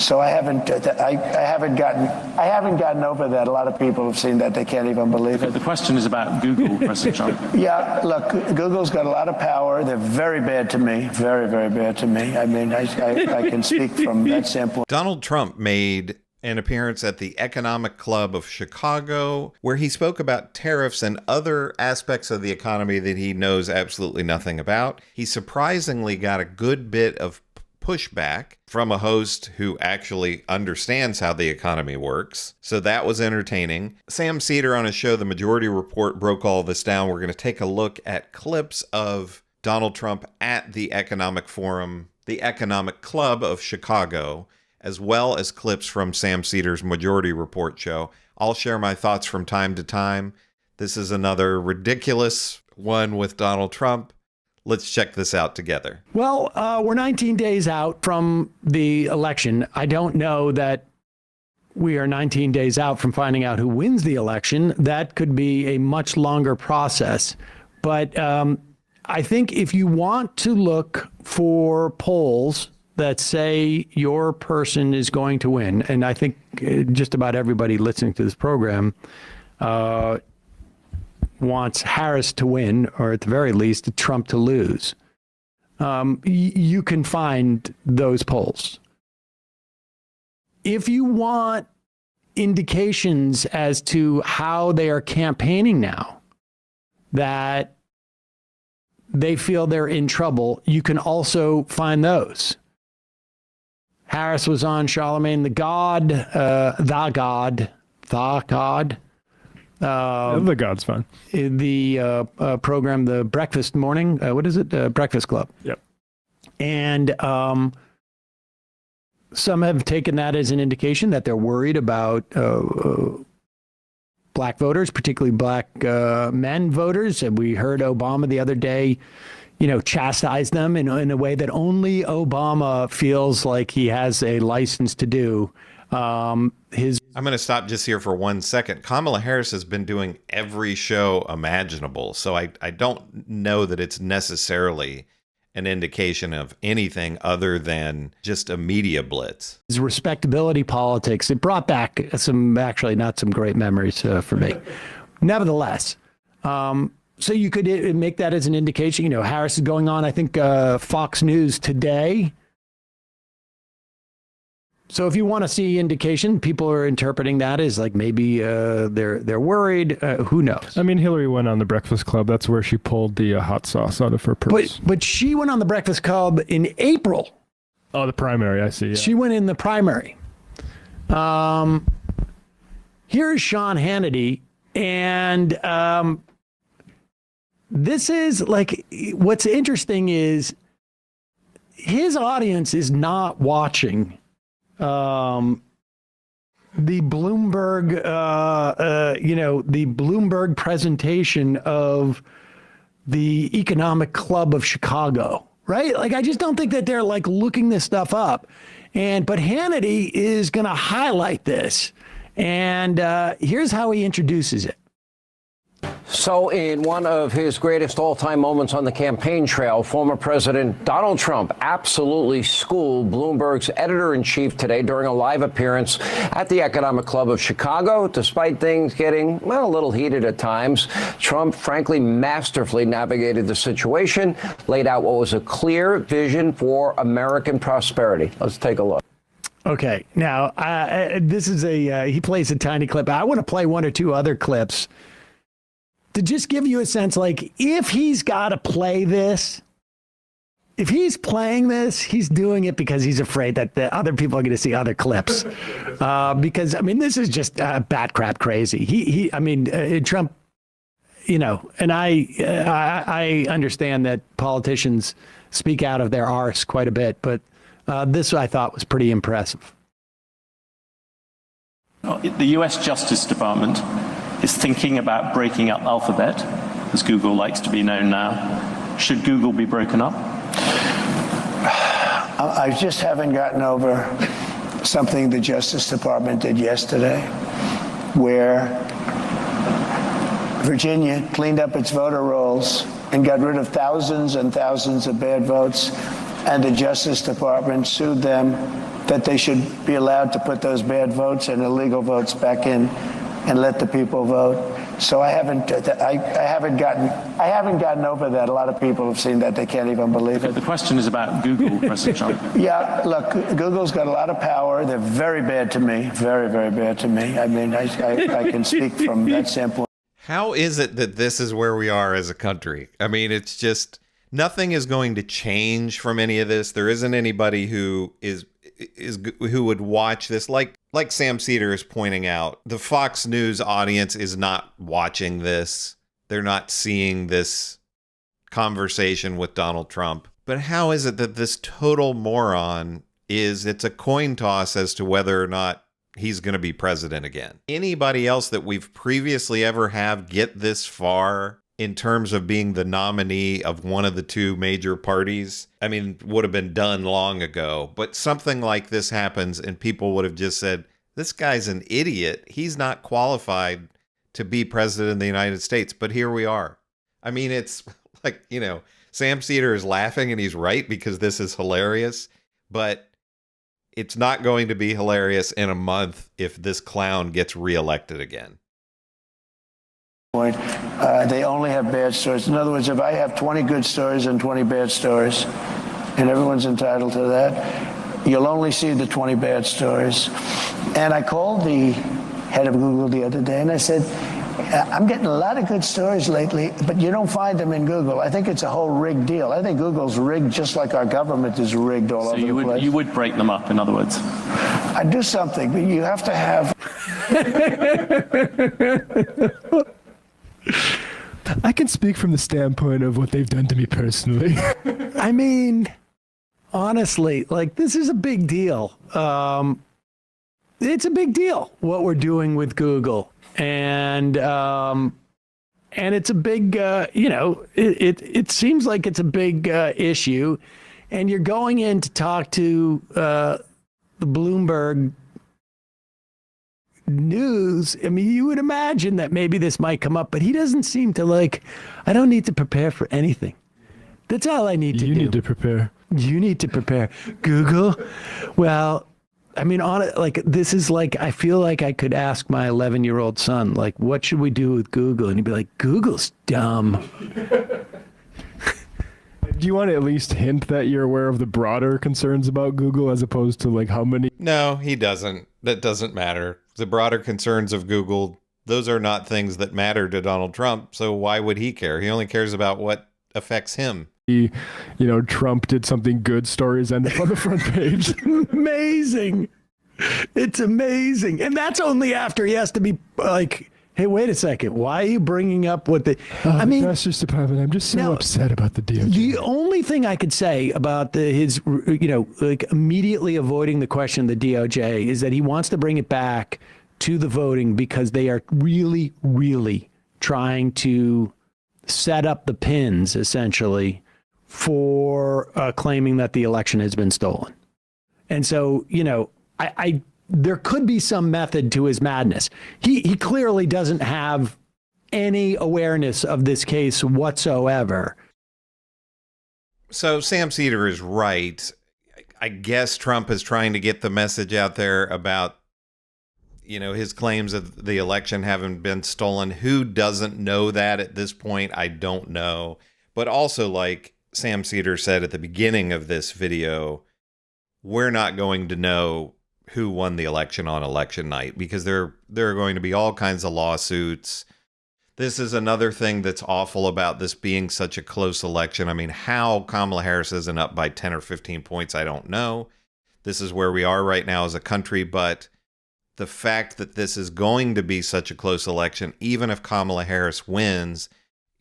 So I haven't gotten over that. A lot of people have seen that. They can't even believe it. The question is about Google, President Trump. Yeah, look, Google's got a lot of power. They're very bad to me, very, very bad to me. I mean, I can speak from that standpoint. Donald Trump made an appearance at the Economic Club of Chicago, where he spoke about tariffs and other aspects of the economy that he knows absolutely nothing about. He surprisingly got a good bit of pushback from a host who actually understands how the economy works. So that was entertaining. Sam Seder on his show, The Majority Report, broke all this down. We're going to take a look at clips of Donald Trump at the Economic Forum, the Economic Club of Chicago, as well as clips from Sam Seder's Majority Report show. I'll share my thoughts from time to time. This is another ridiculous one with Donald Trump. Let's check this out together. Well, we're 19 days out from the election. I don't know that we are 19 days out from finding out who wins the election. That could be a much longer process. But I think if you want to look for polls that say your person is going to win, and I think just about everybody listening to this program wants Harris to win, or at the very least, Trump to lose. You can find those polls. If you want indications as to how they are campaigning now, that they feel they're in trouble, you can also find those. Harris was on Charlemagne the God. The God's fine. The program, the Breakfast Morning, what is it? Breakfast Club. Yep. And some have taken that as an indication that they're worried about black voters, particularly black men voters. And we heard Obama the other day, chastise them in a way that only Obama feels like he has a license to do. I'm going to stop just here for 1 second. Kamala Harris has been doing every show imaginable, so I don't know that it's necessarily an indication of anything other than just a media blitz. His respectability politics, it brought back some, actually not some great memories for me. Nevertheless, so you could make that as an indication. Harris is going on, I think, Fox News today. So if you want to see indication, people are interpreting that as like maybe they're worried. Who knows? I mean, Hillary went on the Breakfast Club. That's where she pulled the hot sauce out of her purse. But she went on the Breakfast Club in April. Oh, the primary. I see. Yeah. She went in the primary. Here's Sean Hannity, and this is like, what's interesting is his audience is not watching the Bloomberg, the Bloomberg presentation of the Economic Club of Chicago, right? Like, I just don't think that they're like looking this stuff up. But Hannity is going to highlight this. And here's how he introduces it. So in one of his greatest all-time moments on the campaign trail, former President Donald Trump absolutely schooled Bloomberg's editor-in-chief today during a live appearance at the Economic Club of Chicago. Despite things getting, a little heated at times, Trump, frankly, masterfully navigated the situation, laid out what was a clear vision for American prosperity. Let's take a look. Okay, now, this is he plays a tiny clip. I want to play one or two other clips to just give you a sense, like, if he's got to play this, if he's playing this, he's doing it because he's afraid that the other people are going to see other clips. Because, I mean, this is just bat crap crazy. Trump, and I understand that politicians speak out of their arse quite a bit, but this I thought was pretty impressive. The U.S. Justice Department is thinking about breaking up Alphabet, as Google likes to be known now. Should Google be broken up? I just haven't gotten over something the Justice Department did yesterday, where Virginia cleaned up its voter rolls and got rid of thousands and thousands of bad votes, and the Justice Department sued them that they should be allowed to put those bad votes and illegal votes back in and let the people vote. So I haven't gotten over that. A lot of people have seen that. They can't even believe it. The question is about Google, President Trump. Yeah, look, Google's got a lot of power. They're very bad to me, very, very bad to me. I mean, I can speak from that standpoint. How is it that this is where we are as a country? I mean, it's just nothing is going to change from any of this. There isn't anybody who who would watch this. Like Sam Seder is pointing out, the Fox News audience is not watching this. They're not seeing this conversation with Donald Trump. But how is it that this total moron it's a coin toss as to whether or not he's going to be president again? Anybody else that we've previously ever have get this far in terms of being the nominee of one of the two major parties, I mean, would have been done long ago. But something like this happens and people would have just said, this guy's an idiot. He's not qualified to be president of the United States. But here we are. I mean, it's like, Sam Seder is laughing and he's right because this is hilarious. But it's not going to be hilarious in a month if this clown gets reelected again. They only have bad stories. In other words, if I have 20 good stories and 20 bad stories, and everyone's entitled to that, you'll only see the 20 bad stories. And I called the head of Google the other day and I said, I'm getting a lot of good stories lately, but you don't find them in Google. I think it's a whole rigged deal. I think Google's rigged just like our government is rigged all over the place. So you would break them up, in other words? I'd do something, but you have to have... I can speak from the standpoint of what they've done to me personally. I mean, honestly, this is a big deal. It's a big deal what we're doing with Google. And it's a big, it seems like it's a big issue. And you're going in to talk to the Bloomberg News. I mean, you would imagine that maybe this might come up, but he doesn't seem to I don't need to prepare for anything. That's all I need to do. You need to prepare. You need to prepare. Google? Well, I mean, this is I feel like I could ask my 11-year-old son, what should we do with Google? And he'd be like, Google's dumb. Do you want to at least hint that you're aware of the broader concerns about Google as opposed to how many? No, he doesn't. That doesn't matter. The broader concerns of Google, those are not things that matter to Donald Trump. So why would he care? He only cares about what affects him. Trump did something good stories end up on the front page. Amazing. It's amazing. And that's only after he has to be hey, wait a second. Why are you bringing up what the... I mean... The Justice Department, I'm just so upset about the DOJ. The only thing I could say about his, immediately avoiding the question of the DOJ is that he wants to bring it back to the voting because they are really, really trying to set up the pins, essentially, for claiming that the election has been stolen. And so, there could be some method to his madness. He clearly doesn't have any awareness of this case whatsoever. So Sam Seder is right. I guess Trump is trying to get the message out there about, his claims of the election having been stolen. Who doesn't know that at this point? I don't know. But also, like Sam Seder said at the beginning of this video, we're not going to know who won the election on election night because there are going to be all kinds of lawsuits. This is another thing that's awful about this being such a close election. I mean, how Kamala Harris isn't up by 10 or 15 points, I don't know. This is where we are right now as a country, but the fact that this is going to be such a close election, even if Kamala Harris wins,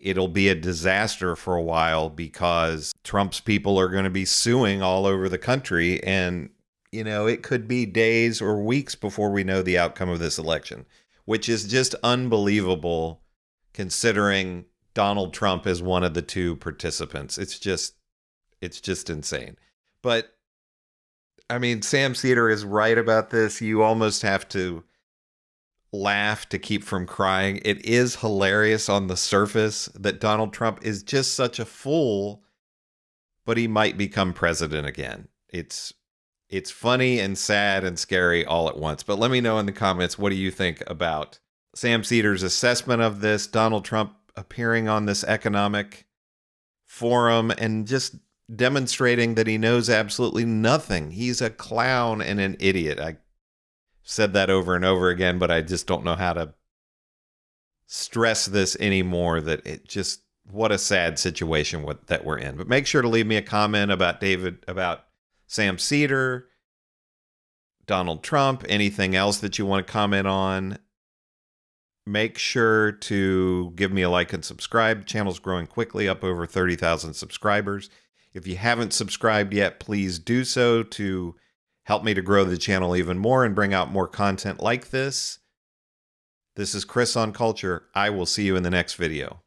it'll be a disaster for a while because Trump's people are going to be suing all over the country, and it could be days or weeks before we know the outcome of this election, which is just unbelievable considering Donald Trump is one of the two participants. It's just insane. But I mean, Sam Seder is right about this. You almost have to laugh to keep from crying. It is hilarious on the surface that Donald Trump is just such a fool, but he might become president again. It's funny and sad and scary all at once. But let me know in the comments, what do you think about Sam Seder's assessment of this, Donald Trump appearing on this economic forum and just demonstrating that he knows absolutely nothing. He's a clown and an idiot. I said that over and over again, but I just don't know how to stress this anymore, that it just, what a sad situation that we're in. But make sure to leave me a comment about Sam Seder, Donald Trump, anything else that you want to comment on. Make sure to give me a like and subscribe. The channel's growing quickly, up over 30,000 subscribers. If you haven't subscribed yet, please do so to help me to grow the channel even more and bring out more content like this. This is Chris on Culture. I will see you in the next video.